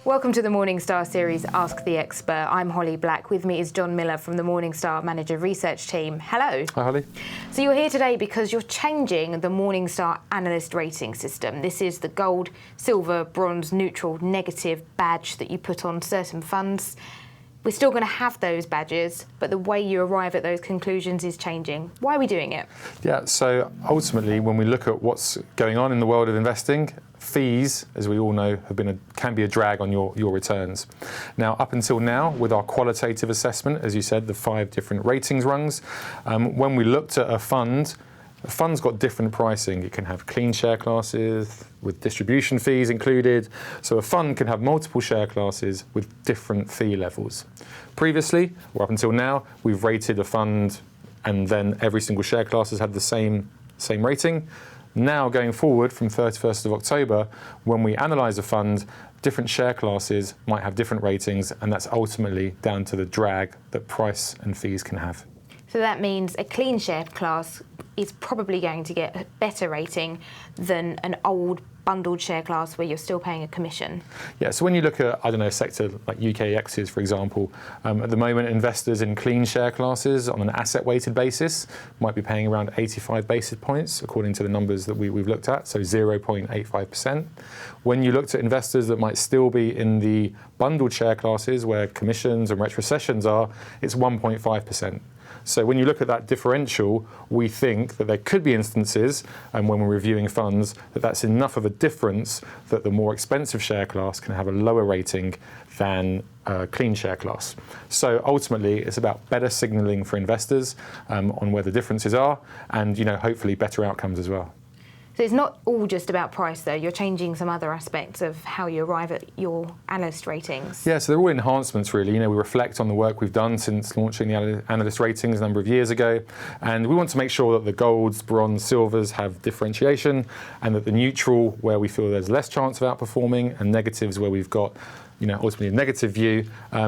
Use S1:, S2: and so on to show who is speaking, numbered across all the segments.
S1: Welcome to the Morningstar series, Ask the Expert. I'm Holly Black. With me is Jon Miller from the Morningstar Manager Research Team. Hello.
S2: Hi, Holly.
S1: So you're here today because you're changing the Morningstar Analyst Rating system. This is the gold, silver, bronze, neutral, negative badge that you put on certain funds. We're still going to have those badges, but the way you arrive at those conclusions is changing. Why are we doing it?
S2: Yeah, so ultimately, when we look at what's going on in the world of investing, fees, as we all know, can be a drag on your returns. Now, up until now, with our qualitative assessment, as you said, the 5 different ratings rungs, when we looked at a fund's got different pricing. It can have clean share classes with distribution fees included. So a fund can have multiple share classes with different fee levels. Previously, or up until now, we've rated a fund and then every single share class has had the same rating. Now, going forward from 31st of October, when we analyse a fund, different share classes might have different ratings, and that's ultimately down to the drag that price and fees can have.
S1: So that means a clean share class is probably going to get a better rating than an old bundled share class where you're still paying a commission.
S2: Yeah, so when you look at, a sector like UK equities, for example, at the moment, investors in clean share classes on an asset-weighted basis might be paying around 85 basis points, according to the numbers that we've looked at, so 0.85%. When you looked at investors that might still be in the bundled share classes where commissions and retrocessions are, it's 1.5%. So when you look at that differential, we think that there could be instances, and when we're reviewing funds, that's enough of a difference that the more expensive share class can have a lower rating than a clean share class. So ultimately, it's about better signalling for investors on where the differences are, and hopefully better outcomes as well.
S1: So it's not all just about price, though. You're changing some other aspects of how you arrive at your analyst ratings.
S2: Yeah, so they're all enhancements, really. We reflect on the work we've done since launching the analyst ratings a number of years ago. And we want to make sure that the golds, bronze, silvers have differentiation, and that the neutral, where we feel there's less chance of outperforming, and negatives, where we've got ultimately a negative view,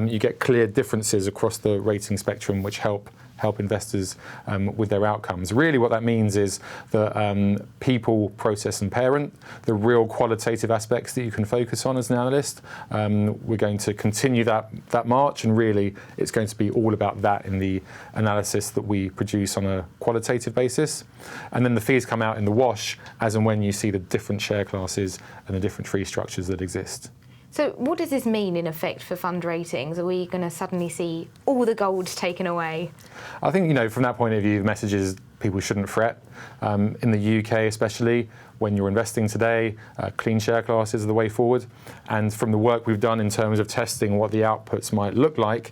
S2: you get clear differences across the rating spectrum, which help investors with their outcomes. Really what that means is that people, process and parent, the real qualitative aspects that you can focus on as an analyst, we're going to continue that march, and really it's going to be all about that in the analysis that we produce on a qualitative basis. And then the fees come out in the wash as and when you see the different share classes and the different fee structures that exist.
S1: So what does this mean in effect for fund ratings? Are we going to suddenly see all the gold taken away?
S2: I think, from that point of view, the message is people shouldn't fret. In the UK especially, when you're investing today, clean share classes are the way forward. And from the work we've done in terms of testing what the outputs might look like,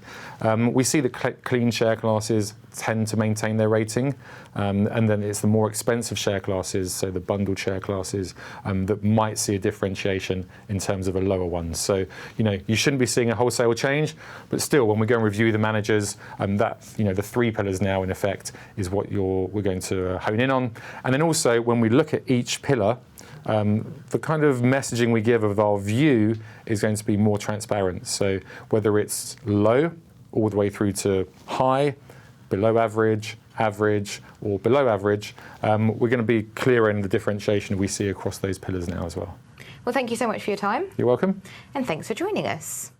S2: we see the clean share classes tend to maintain their rating. And then it's the more expensive share classes, so the bundled share classes, that might see a differentiation in terms of a lower one. So, you shouldn't be seeing a wholesale change, but still, when we go and review the managers, the 3 pillars now in effect is what we're going to hone in on. And then also, when we look at each pillar, the kind of messaging we give of our view is going to be more transparent. So whether it's low all the way through to high, below average, average, or below average, we're going to be clearer in the differentiation we see across those pillars now as well.
S1: Well, thank you so much for your time.
S2: You're welcome.
S1: And thanks for joining us.